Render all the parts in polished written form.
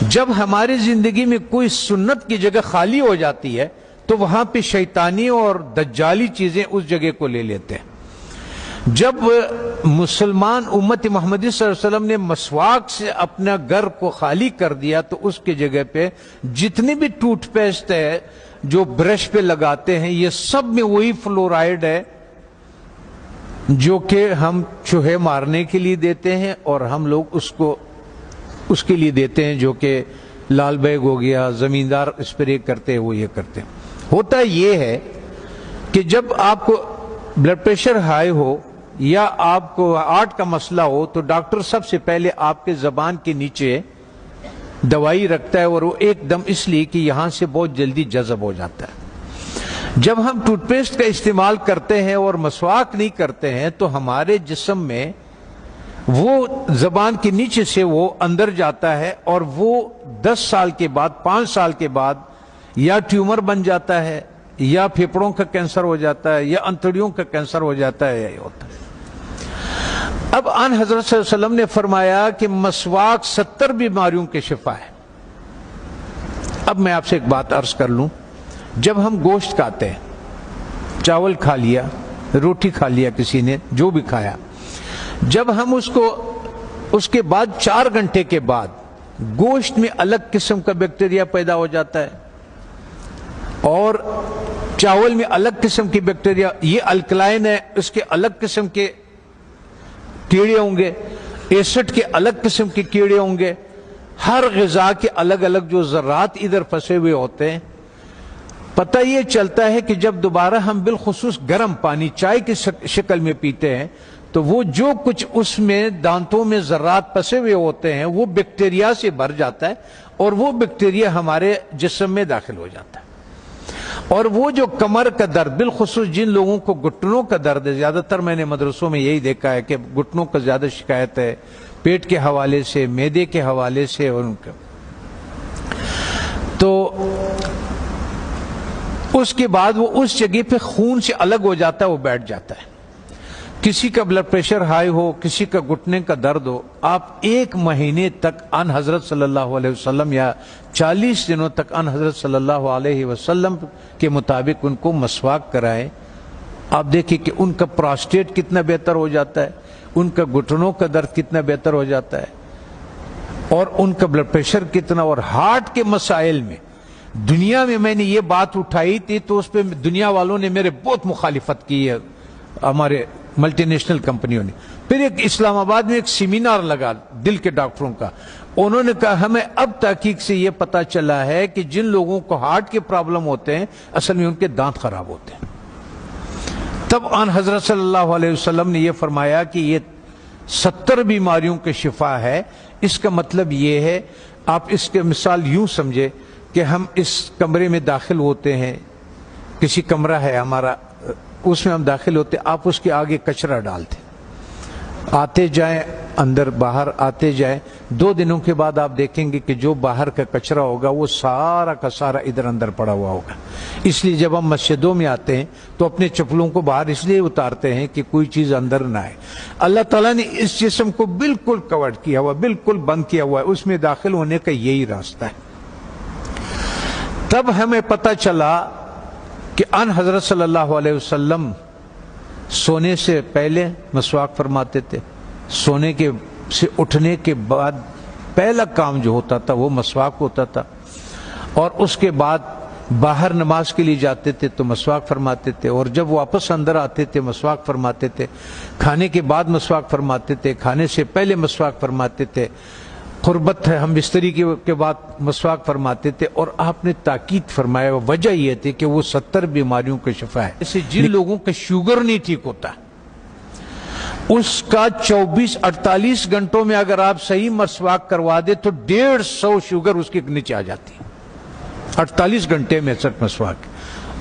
جب ہماری زندگی میں کوئی سنت کی جگہ خالی ہو جاتی ہے تو وہاں پہ شیطانی اور دجالی چیزیں اس جگہ کو لے لیتے ہیں۔ جب مسلمان امت محمدی صلی اللہ علیہ وسلم نے مسواک سے اپنا گھر کو خالی کر دیا تو اس کی جگہ پہ جتنی بھی ٹوتھ پیسٹ ہے جو برش پہ لگاتے ہیں یہ سب میں وہی فلورائڈ ہے جو کہ ہم چوہے مارنے کے لیے دیتے ہیں، اور ہم لوگ اس کے لیے دیتے ہیں جو کہ لال بیگ ہو گیا، زمیندار اسپرے کرتے ہیں وہ یہ کرتے ہیں۔ ہوتا یہ ہے کہ جب آپ کو بلڈ پریشر ہائی ہو یا آپ کو ہارٹ کا مسئلہ ہو تو ڈاکٹر سب سے پہلے آپ کے زبان کے نیچے دوائی رکھتا ہے، اور وہ ایک دم اس لیے کہ یہاں سے بہت جلدی جذب ہو جاتا ہے۔ جب ہم ٹوتھ پیسٹ کا استعمال کرتے ہیں اور مسواک نہیں کرتے ہیں تو ہمارے جسم میں وہ زبان کے نیچے سے وہ اندر جاتا ہے، اور وہ 10 سال کے بعد 5 سال کے بعد یا ٹیومر بن جاتا ہے یا پھیپھڑوں کا کینسر ہو جاتا ہے یا انتڑیوں کا کینسر ہو جاتا ہے، یہ ہوتا ہے۔ اب آن حضرت صلی اللہ علیہ وسلم نے فرمایا کہ مسواک 70 بیماریوں کے شفا ہے۔ اب میں آپ سے ایک بات عرض کر لوں، جب ہم گوشت کھاتے ہیں، چاول کھا لیا، روٹی کھا لیا، کسی نے جو بھی کھایا، جب ہم اس کے بعد 4 گھنٹے کے بعد گوشت میں الگ قسم کا بیکٹیریا پیدا ہو جاتا ہے اور چاول میں الگ قسم کی بیکٹیریا، یہ الکلائن ہے، اس کے الگ قسم کے کیڑے ہوں گے، ایسڈ کے الگ قسم کے کیڑے ہوں گے، ہر غذا کے الگ الگ جو ذرات ادھر پھنسے ہوئے ہوتے ہیں۔ پتہ یہ چلتا ہے کہ جب دوبارہ ہم بالخصوص گرم پانی چائے کی شکل میں پیتے ہیں تو وہ جو کچھ اس میں دانتوں میں ذرات پھنسے ہوئے ہوتے ہیں وہ بیکٹیریا سے بھر جاتا ہے، اور وہ بیکٹیریا ہمارے جسم میں داخل ہو جاتا ہے۔ اور وہ جو کمر کا درد، بالخصوص جن لوگوں کو گھٹنوں کا درد ہے، زیادہ تر میں نے مدرسوں میں یہی دیکھا ہے کہ گھٹنوں کا زیادہ شکایت ہے، پیٹ کے حوالے سے، معدے کے حوالے سے، اور ان کا تو اس کے بعد وہ اس جگہ پہ خون سے الگ ہو جاتا ہے، وہ بیٹھ جاتا ہے۔ کسی کا بلڈ پریشر ہائی ہو، کسی کا گھٹنے کا درد ہو، آپ 1 مہینے تک ان حضرت صلی اللہ علیہ وسلم یا 40 دنوں تک ان حضرت صلی اللہ علیہ وسلم کے مطابق ان کو مسواک کرائیں۔ آپ دیکھیں کہ ان کا پراسٹیٹ کتنا بہتر ہو جاتا ہے، ان کا گھٹنوں کا درد کتنا بہتر ہو جاتا ہے، اور ان کا بلڈ پریشر کتنا، اور ہارٹ کے مسائل میں دنیا میں نے یہ بات اٹھائی تھی تو اس پہ دنیا والوں نے میرے بہت مخالفت کی ہے، ہمارے ملٹی نیشنل کمپنیوں نے۔ پھر ایک اسلام آباد میں ایک سیمینار لگا دل کے ڈاکٹروں کا، انہوں نے کہا ہمیں اب تحقیق سے یہ پتا چلا ہے کہ جن لوگوں کو ہارٹ کے پرابلم ہوتے ہیں اصل میں ان کے دانت خراب ہوتے ہیں۔ تب آن حضرت صلی اللہ علیہ وسلم نے یہ فرمایا کہ یہ 70 بیماریوں کے شفا ہے۔ اس کا مطلب یہ ہے، آپ اس کے مثال یوں سمجھے کہ ہم اس کمرے میں داخل ہوتے ہیں، کسی کمرہ ہے ہمارا، اس میں ہم داخل ہوتے، آپ اس کے آگے کچرا ڈالتے، آتے جائیں اندر باہر آتے جائیں، 2 دنوں کے بعد آپ دیکھیں گے کہ جو باہر کا کچرا ہوگا وہ سارا کا سارا ادھر اندر پڑا ہوا ہوگا۔ اس لیے جب ہم مسجدوں میں آتے ہیں تو اپنے چپلوں کو باہر اس لیے اتارتے ہیں کہ کوئی چیز اندر نہ آئے۔ اللہ تعالیٰ نے اس جسم کو بالکل کور کیا ہوا، بالکل بند کیا ہوا ہے، اس میں داخل ہونے کا یہی راستہ ہے۔ تب ہمیں پتہ چلا کہ ان حضرت صلی اللہ علیہ وسلم سونے سے پہلے مسواک فرماتے تھے، سونے کے سے اٹھنے کے بعد پہلا کام جو ہوتا تھا وہ مسواک ہوتا تھا، اور اس کے بعد باہر نماز کے لیے جاتے تھے تو مسواک فرماتے تھے، اور جب واپس اندر آتے تھے مسواک فرماتے تھے، کھانے کے بعد مسواک فرماتے تھے، کھانے سے پہلے مسواک فرماتے تھے، قربت ہے ہم بستری کے بعد مسواک فرماتے تھے۔ اور آپ نے تاکید فرمایا، وجہ یہ تھی کہ وہ 70 بیماریوں کا شفا ہے۔ جیسے جن لوگوں کا شوگر نہیں ٹھیک ہوتا اس کا 24-48 گھنٹوں میں اگر آپ صحیح مسواک کروا دے تو 150 شوگر اس کے نیچے آ جاتی ہے، 48 گھنٹے میں صرف مسواک۔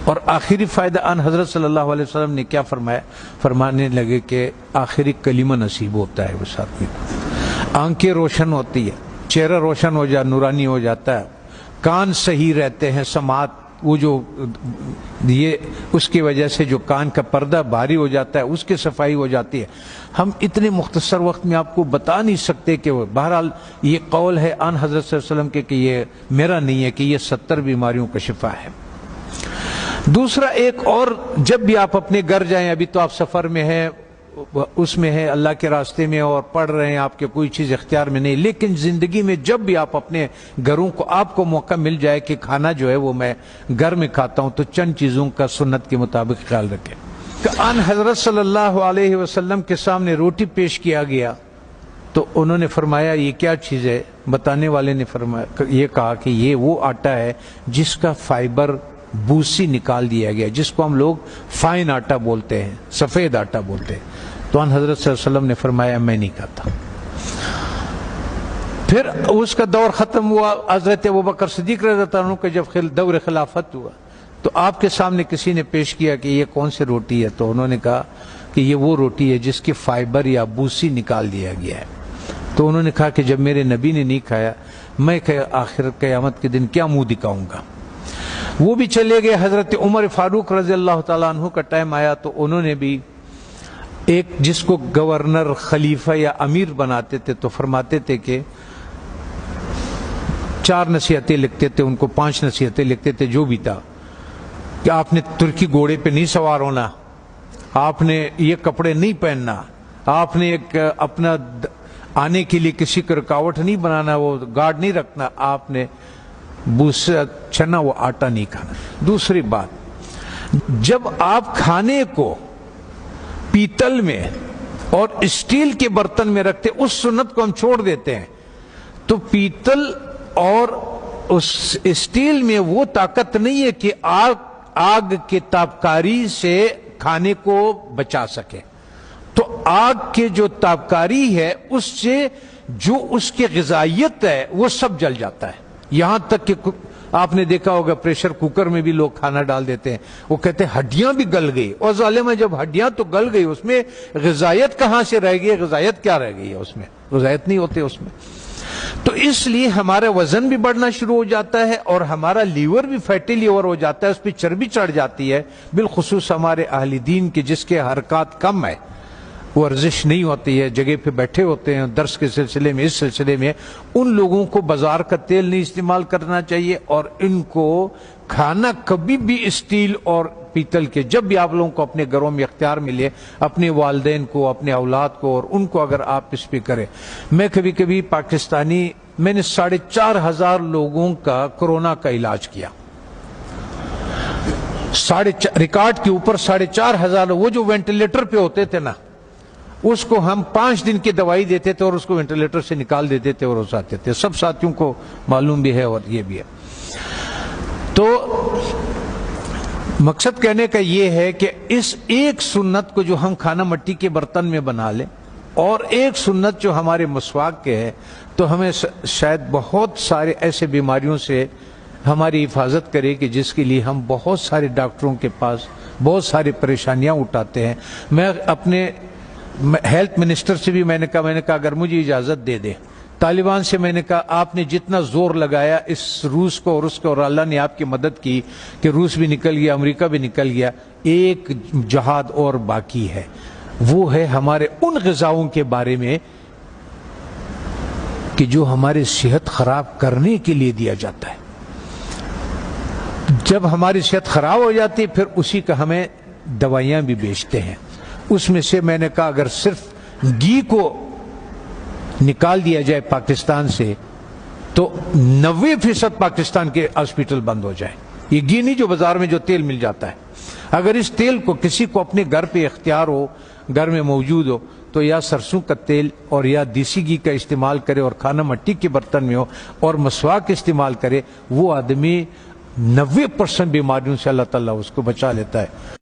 اور آخری فائدہ ان حضرت صلی اللہ علیہ وسلم نے کیا فرمایا؟ فرمانے لگے کہ آخری کلمہ نصیب ہوتا ہے اس آدمی کو، آنکھیں روشن ہوتی ہے، چہرہ روشن ہو جاتا، نورانی ہو جاتا ہے، کان صحیح رہتے ہیں، سماعت وہ جو یہ اس کی وجہ سے جو کان کا پردہ بھاری ہو جاتا ہے اس کی صفائی ہو جاتی ہے. ہم اتنے مختصر وقت میں آپ کو بتا نہیں سکتے کہ وہ بہرحال یہ قول ہے آن حضرت صلی اللہ علیہ وسلم کے کہ یہ میرا نہیں ہے کہ یہ 70 بیماریوں کا شفا ہے. دوسرا ایک اور، جب بھی آپ اپنے گھر جائیں، ابھی تو آپ سفر میں ہیں، اس میں ہے اللہ کے راستے میں اور پڑھ رہے ہیں، آپ کے کوئی چیز اختیار میں نہیں، لیکن زندگی میں جب بھی آپ اپنے گھروں کو آپ کو موقع مل جائے کہ کھانا جو ہے وہ میں گھر میں کھاتا ہوں، تو چند چیزوں کا سنت کے مطابق خیال رکھیں. کہ ان حضرت صلی اللہ علیہ وسلم کے سامنے روٹی پیش کیا گیا تو انہوں نے فرمایا یہ کیا چیز ہے؟ بتانے والے نے فرمایا، یہ کہا کہ یہ وہ آٹا ہے جس کا فائبر بوسی نکال دیا گیا، جس کو ہم لوگ فائن آٹا بولتے ہیں، سفید آٹا بولتے ہیں. تو ان حضرت صلی اللہ علیہ وسلم نے فرمایا میں نہیں کھاتا. پھر اس کا دور ختم ہوا. حضرت ابوبکر صدیق رضی اللہ عنہ کا جب دور خلافت ہوا تو آپ کے سامنے کسی نے پیش کیا کہ یہ کون سی روٹی ہے؟ تو انہوں نے کہا کہ یہ وہ روٹی ہے جس کی فائبر یا بوسی نکال دیا گیا ہے. تو انہوں نے کہا کہ جب میرے نبی نے نہیں کھایا، میں آخر قیامت کے دن کیا منہ دکھاؤں گا؟ وہ بھی چلے گئے. حضرت عمر فاروق رضی اللہ تعالیٰ عنہ کا ٹائم آیا تو انہوں نے بھی ایک جس کو گورنر، خلیفہ یا امیر بناتے تھے تو فرماتے تھے کہ 4 نصیحتیں لکھتے تھے، ان کو 5 نصیحتیں لکھتے تھے، جو بھی تھا کہ آپ نے ترکی گھوڑے پہ نہیں سوار ہونا، آپ نے یہ کپڑے نہیں پہننا، آپ نے ایک اپنا آنے کے لیے کسی کو رکاوٹ نہیں بنانا، وہ گارڈ نہیں رکھنا، آپ نے بوسا چنا وہ آٹا نہیں کھانا. دوسری بات، جب آپ کھانے کو پیتل میں اور اسٹیل کے برتن میں رکھتے، اس سنت کو ہم چھوڑ دیتے ہیں. تو پیتل اور اس اسٹیل میں وہ طاقت نہیں ہے کہ آگ کے تابکاری سے کھانے کو بچا سکے. تو آگ کے جو تابکاری ہے اس سے جو اس کی غذائیت ہے وہ سب جل جاتا ہے. یہاں تک کہ آپ نے دیکھا ہوگا پریشر کوکر میں بھی لوگ کھانا ڈال دیتے ہیں، وہ کہتے ہیں ہڈیاں بھی گل گئی. اور ظالم ہے، جب ہڈیاں تو گل گئی اس میں غذائیت کہاں سے رہ گئی؟ غذائیت کیا رہ گئی ہے اس میں؟ غذائیت نہیں ہوتے اس میں. تو اس لیے ہمارا وزن بھی بڑھنا شروع ہو جاتا ہے اور ہمارا لیور بھی فیٹی لیور ہو جاتا ہے، اس پہ چربی چڑھ جاتی ہے. بالخصوص ہمارے اہل دین کے جس کے حرکات کم ہے، ورزش نہیں ہوتی ہے، جگہ پہ بیٹھے ہوتے ہیں درس کے سلسلے میں، اس سلسلے میں، ان لوگوں کو بازار کا تیل نہیں استعمال کرنا چاہیے. اور ان کو کھانا کبھی بھی اسٹیل اور پیتل کے، جب بھی آپ لوگوں کو اپنے گھروں میں اختیار ملے، اپنے والدین کو، اپنے اولاد کو اور ان کو اگر آپ اس پہ کریں. میں کبھی کبھی میں نے 4,500 لوگوں کا کورونا کا علاج کیا، ریکارڈ کے اوپر 4,500. وہ جو وینٹیلیٹر پہ ہوتے تھے نا، اس کو ہم 5 دن کی دوائی دیتے تھے اور اس کو وینٹیلیٹر سے نکال دیتے تھے اور اس آتے تھے. سب ساتھیوں کو معلوم بھی ہے اور یہ بھی ہے. تو مقصد کہنے کا یہ ہے کہ اس ایک سنت کو جو ہم کھانا مٹی کے برتن میں بنا لیں، اور ایک سنت جو ہمارے مسواک کے ہے، تو ہمیں شاید بہت سارے ایسے بیماریوں سے ہماری حفاظت کرے کہ جس کے لیے ہم بہت سارے ڈاکٹروں کے پاس بہت ساری پریشانیاں اٹھاتے ہیں. میں اپنے ہیلتھ منسٹر سے بھی میں نے کہا اگر مجھے اجازت دے دے، طالبان سے میں نے کہا آپ نے جتنا زور لگایا اس روس کو اور اس کو، اور اللہ نے آپ کی مدد کی کہ روس بھی نکل گیا، امریکہ بھی نکل گیا، ایک جہاد اور باقی ہے. وہ ہے ہمارے ان غذاؤں کے بارے میں کہ جو ہماری صحت خراب کرنے کے لیے دیا جاتا ہے. جب ہماری صحت خراب ہو جاتی ہے پھر اسی کا ہمیں دوائیاں بھی بیچتے ہیں. اس میں سے میں نے کہا اگر صرف گھی کو نکال دیا جائے پاکستان سے تو 90% پاکستان کے ہاسپٹل بند ہو جائیں. یہ گھی نہیں جو بازار میں جو تیل مل جاتا ہے. اگر اس تیل کو کسی کو اپنے گھر پہ اختیار ہو، گھر میں موجود ہو، تو یا سرسوں کا تیل اور یا دیسی گھی کا استعمال کرے اور کھانا مٹی کے برتن میں ہو اور مسواک استعمال کرے. وہ آدمی 90% بیماریوں سے اللہ تعالیٰ اس کو بچا لیتا ہے.